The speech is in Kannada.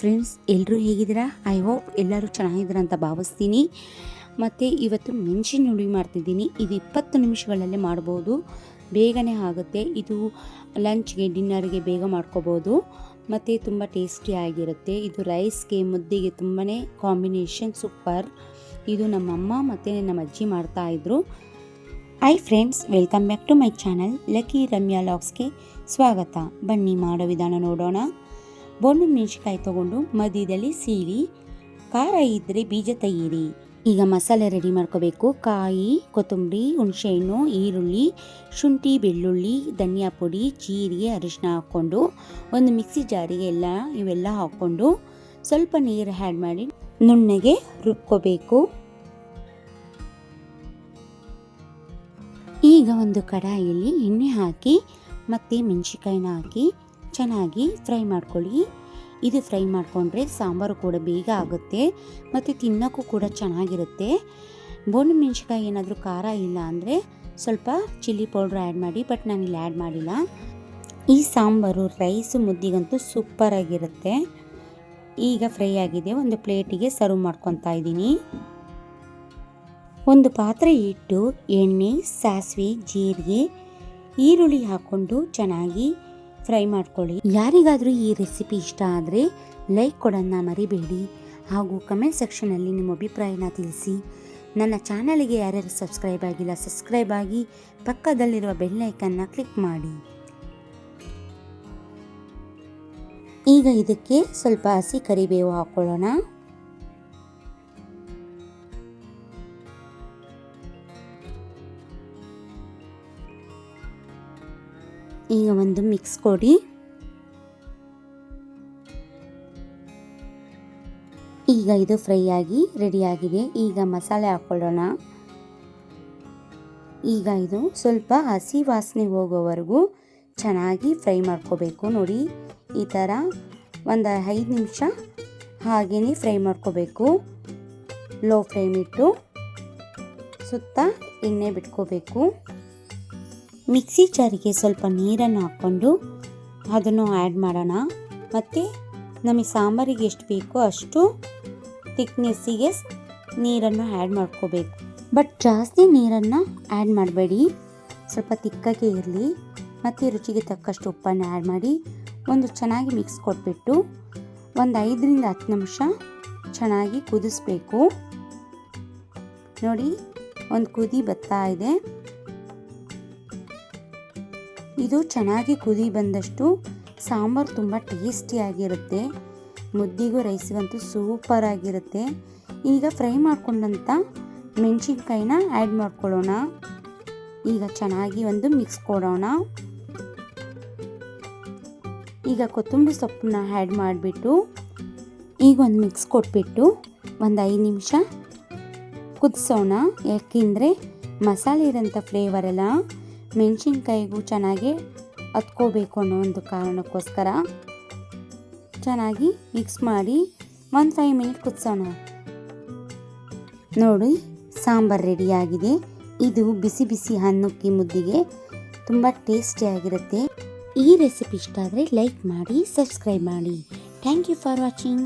ಫ್ರೆಂಡ್ಸ್, ಎಲ್ಲರೂ ಹೇಗಿದ್ದೀರಾ? ಐ ಹೋಪ್ ಎಲ್ಲರೂ ಚೆನ್ನಾಗಿದ್ದೀರಾ ಅಂತ ಭಾವಿಸ್ತೀನಿ. ಮತ್ತು ಇವತ್ತು ಮೆಣಸಿನ ಹುಳಿ ಮಾಡ್ತಿದ್ದೀನಿ. ಇದು 20 ನಿಮಿಷಗಳಲ್ಲೇ ಮಾಡ್ಬೋದು, ಬೇಗನೆ ಆಗುತ್ತೆ. ಇದು ಲಂಚ್ಗೆ, ಡಿನ್ನರ್ಗೆ ಬೇಗ ಮಾಡ್ಕೋಬೋದು ಮತ್ತು ತುಂಬ ಟೇಸ್ಟಿಯಾಗಿರುತ್ತೆ. ಇದು ರೈಸ್ಗೆ, ಮುದ್ದೆಗೆ ತುಂಬಾ ಕಾಂಬಿನೇಷನ್ ಸೂಪರ್. ಇದು ನಮ್ಮಮ್ಮ ಮತ್ತು ನಮ್ಮ ಅಜ್ಜಿ ಮಾಡ್ತಾಯಿದ್ರು. Hi friends, welcome back to my channel lucky Ramya ಲಾಗ್ಸ್ಗೆ ಸ್ವಾಗತ. ಬನ್ನಿ ಮಾಡೋ ವಿಧಾನ ನೋಡೋಣ. ಬೋಂಡು ಮೆಣಸಿನಕಾಯಿ ತೊಗೊಂಡು ಮಧ್ಯದಲ್ಲಿ ಸೀಳಿ, ಖಾರ ಇದ್ದರೆ ಬೀಜ ತೆಗೀರಿ. ಈಗ ಮಸಾಲೆ ರೆಡಿ ಮಾಡ್ಕೋಬೇಕು. ಕಾಯಿ, ಕೊತ್ತಂಬರಿ, ಹುಣಸೆಹಣ್ಣು, ಈರುಳ್ಳಿ, ಶುಂಠಿ, ಬೆಳ್ಳುಳ್ಳಿ, ಧನಿಯಾ ಪುಡಿ, ಜೀರಿಗೆ, ಅರಿಶಿನ ಹಾಕ್ಕೊಂಡು ಒಂದು ಮಿಕ್ಸಿ ಜಾರಿಗೆ ಇವೆಲ್ಲ ಹಾಕ್ಕೊಂಡು ಸ್ವಲ್ಪ ನೀರು ಆ್ಯಡ್ ಮಾಡಿ ನುಣ್ಣಗೆ ರುಬ್ಕೋಬೇಕು. ಈಗ ಒಂದು ಕಡಾಯಿಯಲ್ಲಿ ಎಣ್ಣೆ ಹಾಕಿ ಮತ್ತು ಮೆಣಸಿನ್ಕಾಯಿನ ಹಾಕಿ ಚೆನ್ನಾಗಿ ಫ್ರೈ ಮಾಡ್ಕೊಳ್ಳಿ. ಇದು ಫ್ರೈ ಮಾಡಿಕೊಂಡ್ರೆ ಸಾಂಬಾರು ಕೂಡ ಬೇಗ ಆಗುತ್ತೆ ಮತ್ತು ತಿನ್ನೋಕ್ಕೂ ಕೂಡ ಚೆನ್ನಾಗಿರುತ್ತೆ. ಬೋಂಡು ಮೆಣಸಿನ್ಕಾಯಿ ಏನಾದರೂ ಖಾರ ಇಲ್ಲ ಅಂದರೆ ಸ್ವಲ್ಪ ಚಿಲ್ಲಿ ಪೌಡ್ರ್ ಆ್ಯಡ್ ಮಾಡಿ, ಬಟ್ ನಾನಿಲ್ಲಿ ಆ್ಯಡ್ ಮಾಡಿಲ್ಲ. ಈ ಸಾಂಬಾರು ರೈಸು ಮುದ್ದಿಗಂತೂ ಸೂಪರಾಗಿರುತ್ತೆ. ಈಗ ಫ್ರೈ ಆಗಿದೆ, ಒಂದು ಪ್ಲೇಟಿಗೆ ಸರ್ವ್ ಮಾಡ್ಕೊತಾ ಇದ್ದೀನಿ. ಒಂದು ಪಾತ್ರೆ ಇಟ್ಟು ಎಣ್ಣೆ, ಸಾಸಿವೆ, ಜೀರಿಗೆ, ಈರುಳ್ಳಿ ಹಾಕ್ಕೊಂಡು ಚೆನ್ನಾಗಿ ಫ್ರೈ ಮಾಡ್ಕೊಳ್ಳಿ. ಯಾರಿಗಾದರೂ ಈ ರೆಸಿಪಿ ಇಷ್ಟ ಆದರೆ ಲೈಕ್ ಕೊಡೋದನ್ನ ಮರಿಬೇಡಿ, ಹಾಗೂ ಕಮೆಂಟ್ ಸೆಕ್ಷನಲ್ಲಿ ನಿಮ್ಮ ಅಭಿಪ್ರಾಯನ ತಿಳಿಸಿ. ನನ್ನ ಚಾನಲ್ಗೆ ಯಾರ್ಯಾರು ಸಬ್ಸ್ಕ್ರೈಬ್ ಆಗಿಲ್ಲ, ಸಬ್ಸ್ಕ್ರೈಬ್ ಆಗಿ ಪಕ್ಕದಲ್ಲಿರುವ ಬೆಲ್ ಐಕನ್ನ ಕ್ಲಿಕ್ ಮಾಡಿ. ಈಗ ಇದಕ್ಕೆ ಸ್ವಲ್ಪ ಹಸಿ ಕರಿಬೇವು ಹಾಕ್ಕೊಳ್ಳೋಣ. ಈಗ ಒಂದು ಮಿಕ್ಸ್ ಕೊಡಿ. ಈಗ ಇದು ಫ್ರೈ ಆಗಿ ರೆಡಿಯಾಗಿದೆ. ಈಗ ಮಸಾಲೆ ಹಾಕ್ಕೊಳ್ಳೋಣ. ಈಗ ಇದು ಸ್ವಲ್ಪ ಹಸಿ ವಾಸನೆ ಹೋಗೋವರೆಗೂ ಚೆನ್ನಾಗಿ ಫ್ರೈ ಮಾಡ್ಕೋಬೇಕು. ನೋಡಿ, ಈ ಥರ ಒಂದು 5 ನಿಮಿಷ ಹಾಗೇ ಫ್ರೈ ಮಾಡ್ಕೋಬೇಕು. ಲೋ ಫ್ಲೇಮ್ ಇಟ್ಟು ಸುತ್ತ ಎಣ್ಣೆ ಬಿಟ್ಕೋಬೇಕು. ಮಿಕ್ಸಿ ಜಾರಿಗೆ ಸ್ವಲ್ಪ ನೀರನ್ನು ಹಾಕ್ಕೊಂಡು ಅದನ್ನು ಆ್ಯಡ್ ಮಾಡೋಣ. ಮತ್ತು ನಮಗೆ ಸಾಂಬಾರಿಗೆ ಎಷ್ಟು ಬೇಕೋ ಅಷ್ಟು ಥಿಕ್ನೆಸ್ಸಿಗೆ ನೀರನ್ನು ಆ್ಯಡ್ ಮಾಡ್ಕೋಬೇಕು. ಬಟ್ ಜಾಸ್ತಿ ನೀರನ್ನು ಆ್ಯಡ್ ಮಾಡಬೇಡಿ, ಸ್ವಲ್ಪ ತಿಕ್ಕಾಗೆ ಇರಲಿ. ಮತ್ತು ರುಚಿಗೆ ತಕ್ಕಷ್ಟು ಉಪ್ಪನ್ನು ಆ್ಯಡ್ ಮಾಡಿ ಒಂದು ಚೆನ್ನಾಗಿ ಮಿಕ್ಸ್ ಕೊಟ್ಬಿಟ್ಟು ಒಂದು 5ರಿಂದ 10 ನಿಮಿಷ ಚೆನ್ನಾಗಿ ಕುದಿಸ್ಬೇಕು. ನೋಡಿ, ಒಂದು ಕುದಿ ಬರ್ತಾ ಇದೆ. ಇದು ಚೆನ್ನಾಗಿ ಕುದಿ ಬಂದಷ್ಟು ಸಾಂಬಾರು ತುಂಬ ಟೇಸ್ಟಿಯಾಗಿರುತ್ತೆ. ಮುದ್ದಿಗೂ ರೈಸ್ಗಂತೂ ಸೂಪರ್ ಆಗಿರುತ್ತೆ. ಈಗ ಫ್ರೈ ಮಾಡ್ಕೊಂಡಂಥ ಮೆಣಸಿನ್ಕಾಯಿನ ಆ್ಯಡ್ ಮಾಡ್ಕೊಳ್ಳೋಣ. ಈಗ ಚೆನ್ನಾಗಿ ಒಂದು ಮಿಕ್ಸ್ ಕೊಡೋಣ. ಈಗ ಕೊತ್ತಂಬರಿ ಸೊಪ್ಪನ್ನ ಆ್ಯಡ್ ಮಾಡಿಬಿಟ್ಟು ಈಗ ಒಂದು ಮಿಕ್ಸ್ ಕೊಟ್ಬಿಟ್ಟು ಒಂದು 5 ನಿಮಿಷ ಕುದಿಸೋಣ. ಯಾಕೆಂದರೆ ಮಸಾಲೆ ಇರೋಂಥ ಫ್ಲೇವರೆಲ್ಲ ಮೆಣಸಿನ್ಕಾಯಿಗೂ ಚೆನ್ನಾಗಿ ಹತ್ಕೋಬೇಕು ಅನ್ನೋ ಒಂದು ಕಾರಣಕ್ಕೋಸ್ಕರ ಚೆನ್ನಾಗಿ ಮಿಕ್ಸ್ ಮಾಡಿ ಒಂದು 5 ಮಿನಿಟ್ ಕುದಿಸೋಣ. ನೋಡಿ, ಸಾಂಬಾರು ರೆಡಿಯಾಗಿದೆ. ಇದು ಬಿಸಿ ಬಿಸಿ ಅನ್ನಕ್ಕೆ, ಮುದ್ದಿಗೆ ತುಂಬ ಟೇಸ್ಟಿಯಾಗಿರುತ್ತೆ. ಈ ರೆಸಿಪಿ ಇಷ್ಟ ಆದರೆ ಲೈಕ್ ಮಾಡಿ, ಸಬ್ಸ್ಕ್ರೈಬ್ ಮಾಡಿ. Thank you for watching.